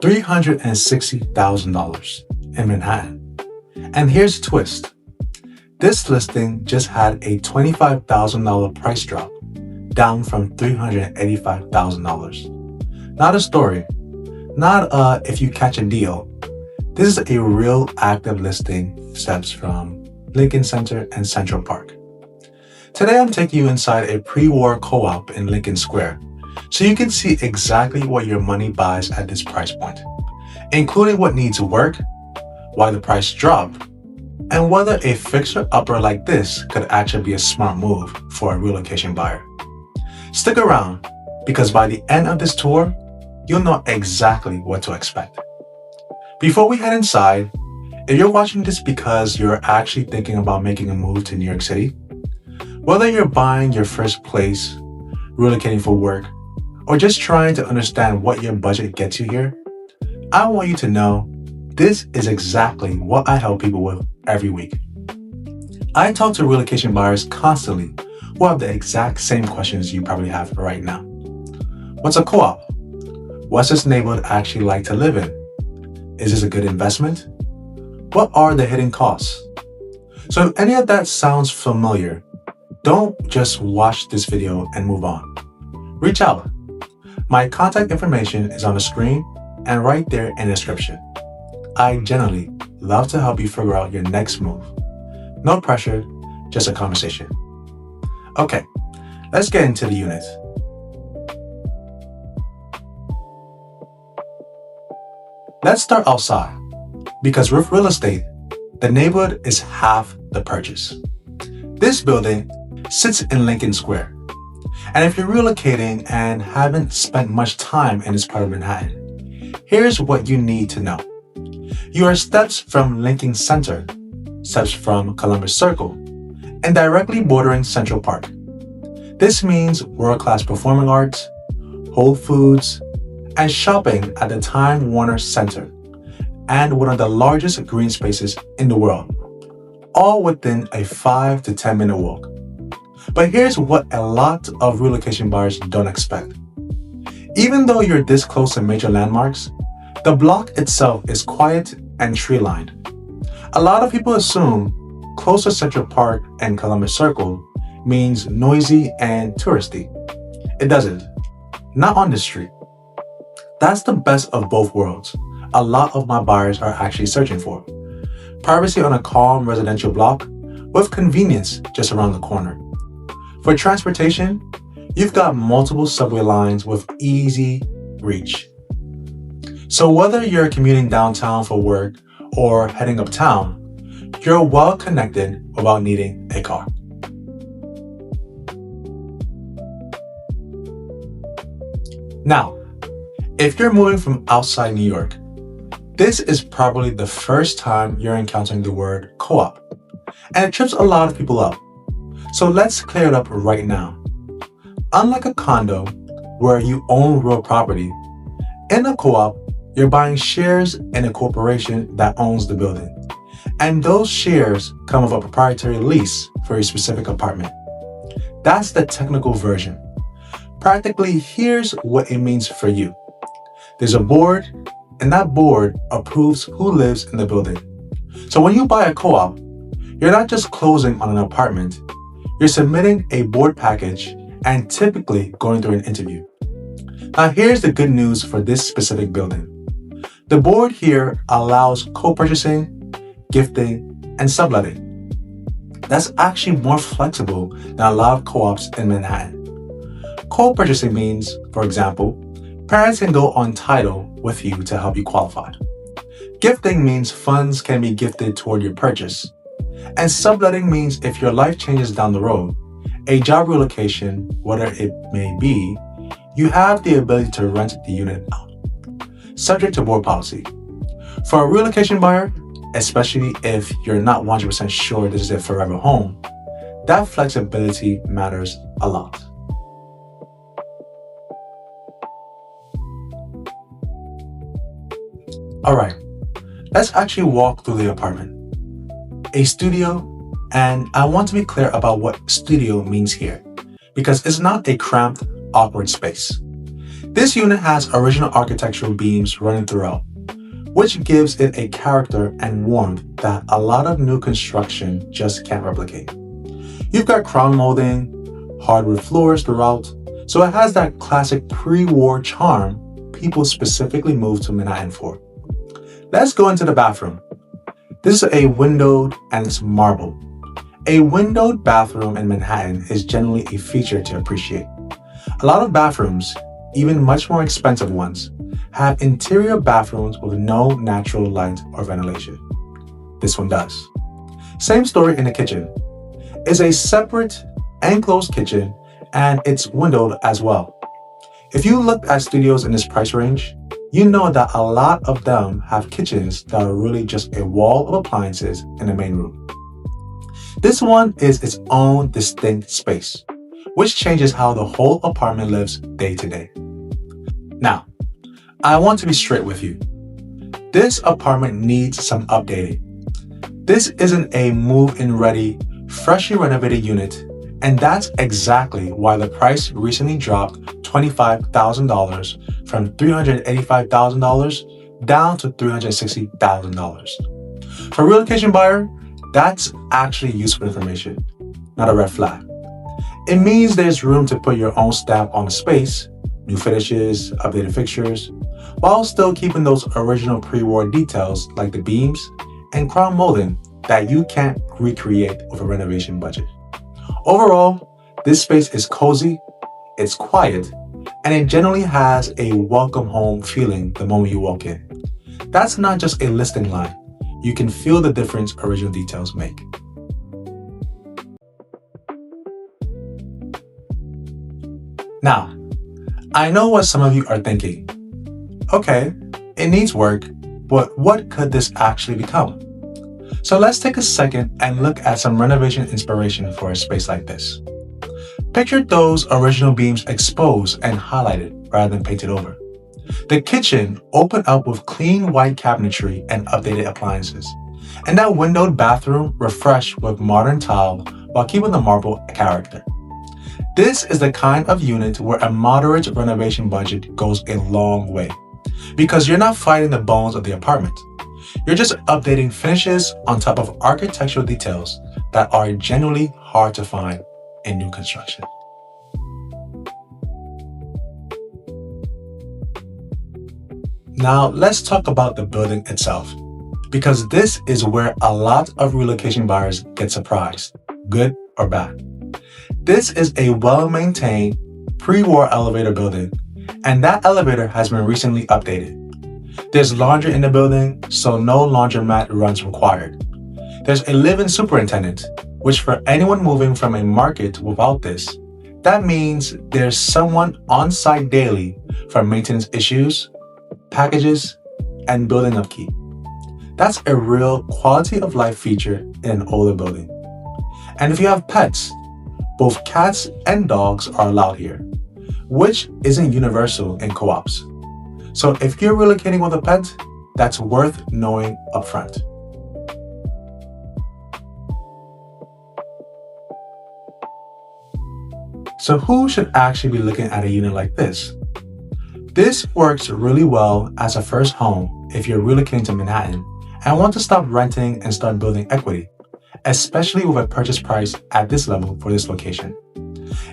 $360,000 in Manhattan. And here's the twist. This listing just had a $25,000 price drop, down from $385,000. Not a story, not if you catch a deal. This is a real active listing, steps from Lincoln Center and Central Park. Today I'm taking you inside a pre-war co-op in Lincoln Square, so you can see exactly what your money buys at this price point, including what needs work, why the price dropped, and whether a fixer-upper like this could actually be a smart move for a relocation buyer. Stick around, because by the end of this tour, you'll know exactly what to expect. Before we head inside, if you're watching this because you're actually thinking about making a move to New York City, whether you're buying your first place, relocating for work, or just trying to understand what your budget gets you here, I want you to know this is exactly what I help people with every week. I talk to relocation buyers constantly who have the exact same questions you probably have right now. What's a co-op? What's this neighborhood actually like to live in? Is this a good investment? What are the hidden costs? So if any of that sounds familiar, don't just watch this video and move on. Reach out. My contact information is on the screen and right there in the description. I generally love to help you figure out your next move. No pressure, just a conversation. Okay, let's get into the unit. Let's start outside, because with real estate, the neighborhood is half the purchase. This building sits in Lincoln Square, and if you're relocating and haven't spent much time in this part of Manhattan, here's what you need to know. You are steps from Lincoln Center, steps from Columbus Circle, and directly bordering Central Park. This means world-class performing arts, Whole Foods, and shopping at the Time Warner Center, and one of the largest green spaces in the world, all within a 5 to 10 minute walk. But here's what a lot of relocation buyers don't expect. Even though you're this close to major landmarks, the block itself is quiet and tree-lined. A lot of people assume close to Central Park and Columbus Circle means noisy and touristy. It doesn't. Not on this street. That's the best of both worlds a lot of my buyers are actually searching for. Privacy on a calm residential block with convenience just around the corner. For transportation, you've got multiple subway lines with easy reach. So whether you're commuting downtown for work or heading uptown, you're well connected without needing a car. Now, if you're moving from outside New York, this is probably the first time you're encountering the word co-op, and it trips a lot of people up. So let's clear it up right now. Unlike a condo where you own real property, in a co-op, you're buying shares in a corporation that owns the building, and those shares come with a proprietary lease for a specific apartment. That's the technical version. Practically, here's what it means for you. There's a board, and that board approves who lives in the building. So when you buy a co-op, you're not just closing on an apartment, you're submitting a board package and typically going through an interview. Now here's the good news for this specific building. The board here allows co-purchasing, gifting, and subletting. That's actually more flexible than a lot of co-ops in Manhattan. Co-purchasing means, for example, parents can go on title with you to help you qualify. Gifting means funds can be gifted toward your purchase. And subletting means if your life changes down the road, a job relocation, whatever it may be, you have the ability to rent the unit out, subject to board policy. For a relocation buyer, especially if you're not 100% sure this is their forever home, that flexibility matters a lot. Alright, let's actually walk through the apartment. A studio, and I want to be clear about what studio means here, because it's not a cramped, awkward space. This unit has original architectural beams running throughout, which gives it a character and warmth that a lot of new construction just can't replicate. You've got crown molding, hardwood floors throughout, so it has that classic pre-war charm people specifically moved to Manhattan for. Let's go into the bathroom. This is a windowed and it's marble. A windowed bathroom in Manhattan is generally a feature to appreciate. A lot of bathrooms, even much more expensive ones, have interior bathrooms with no natural light or ventilation. This one does. Same story in the kitchen. It's a separate, enclosed kitchen and it's windowed as well. If you look at studios in this price range, you know that a lot of them have kitchens that are really just a wall of appliances in the main room. This one is its own distinct space, which changes how the whole apartment lives day to day. Now, I want to be straight with you. This apartment needs some updating. This isn't a move-in ready, freshly renovated unit, and that's exactly why the price recently dropped $25,000 from $385,000 down to $360,000. For a relocation buyer, that's actually useful information, not a red flag. It means there's room to put your own stamp on the space, new finishes, updated fixtures, while still keeping those original pre-war details like the beams and crown molding that you can't recreate with a renovation budget. Overall, this space is cozy, it's quiet, and it generally has a welcome home feeling the moment you walk in. That's not just a listing line. You can feel the difference original details make. Now, I know what some of you are thinking. Okay, it needs work, but what could this actually become? So let's take a second and look at some renovation inspiration for a space like this. Picture those original beams exposed and highlighted rather than painted over. The kitchen opened up with clean white cabinetry and updated appliances, and that windowed bathroom refreshed with modern tile while keeping the marble character. This is the kind of unit where a moderate renovation budget goes a long way, because you're not fighting the bones of the apartment. You're just updating finishes on top of architectural details that are genuinely hard to find in new construction. Now let's talk about the building itself, because this is where a lot of relocation buyers get surprised, good or bad. This is a well-maintained pre-war elevator building, and that elevator has been recently updated. There's laundry in the building, so no laundromat runs required. There's a live-in superintendent, which for anyone moving from a market without this, that means there's someone on site daily for maintenance issues, packages, and building upkeep. That's a real quality of life feature in an older building. And if you have pets, both cats and dogs are allowed here, which isn't universal in co-ops. So if you're relocating with a pet, that's worth knowing upfront. So who should actually be looking at a unit like this? This works really well as a first home if you're relocating to Manhattan and want to stop renting and start building equity, especially with a purchase price at this level for this location.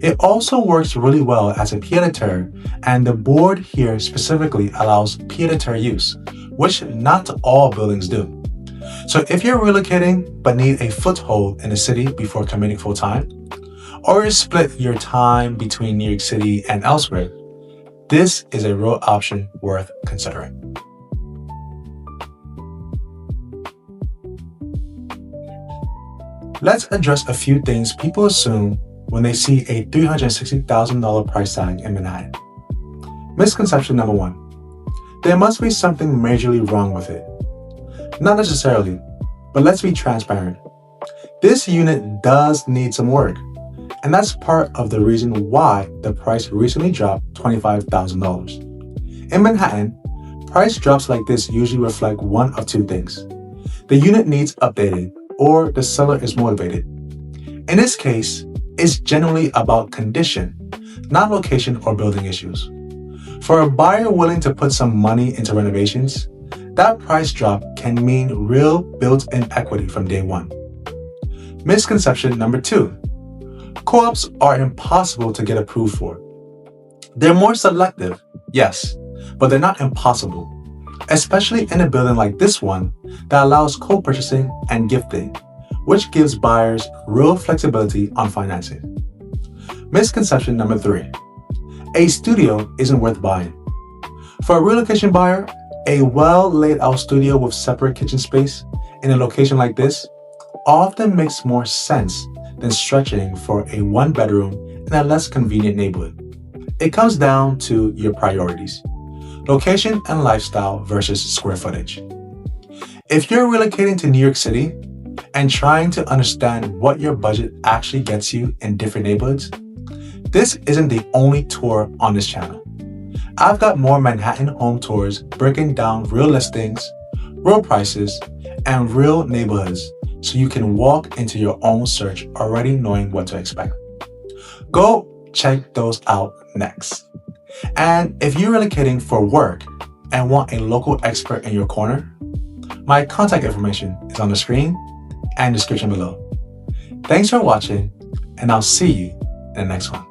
It also works really well as a pied-à-terre, and the board here specifically allows pied-à-terre use, which not all buildings do. So if you're relocating but need a foothold in the city before committing full-time, or you split your time between New York City and elsewhere, this is a real option worth considering. Let's address a few things people assume when they see a $360,000 price tag in Manhattan. Misconception number one: there must be something majorly wrong with it. Not necessarily, but let's be transparent. This unit does need some work, and that's part of the reason why the price recently dropped $25,000. In Manhattan, price drops like this usually reflect one of two things. The unit needs updating, or the seller is motivated. In this case, it's generally about condition, not location or building issues. For a buyer willing to put some money into renovations, that price drop can mean real built-in equity from day one. Misconception number 2. Co-ops are impossible to get approved for. They're more selective, yes, but they're not impossible, especially in a building like this one that allows co-purchasing and gifting, which gives buyers real flexibility on financing. Misconception number 3. A studio isn't worth buying. For a relocation buyer, a well laid out studio with separate kitchen space in a location like this often makes more sense than stretching for a 1-bedroom in a less convenient neighborhood. It comes down to your priorities, location and lifestyle versus square footage. If you're relocating to New York City and trying to understand what your budget actually gets you in different neighborhoods, this isn't the only tour on this channel. I've got more Manhattan home tours breaking down real listings, real prices, and real neighborhoods so you can walk into your own search already knowing what to expect. Go check those out next. And if you're relocating for work and want a local expert in your corner, my contact information is on the screen and description below. Thanks for watching, and I'll see you in the next one.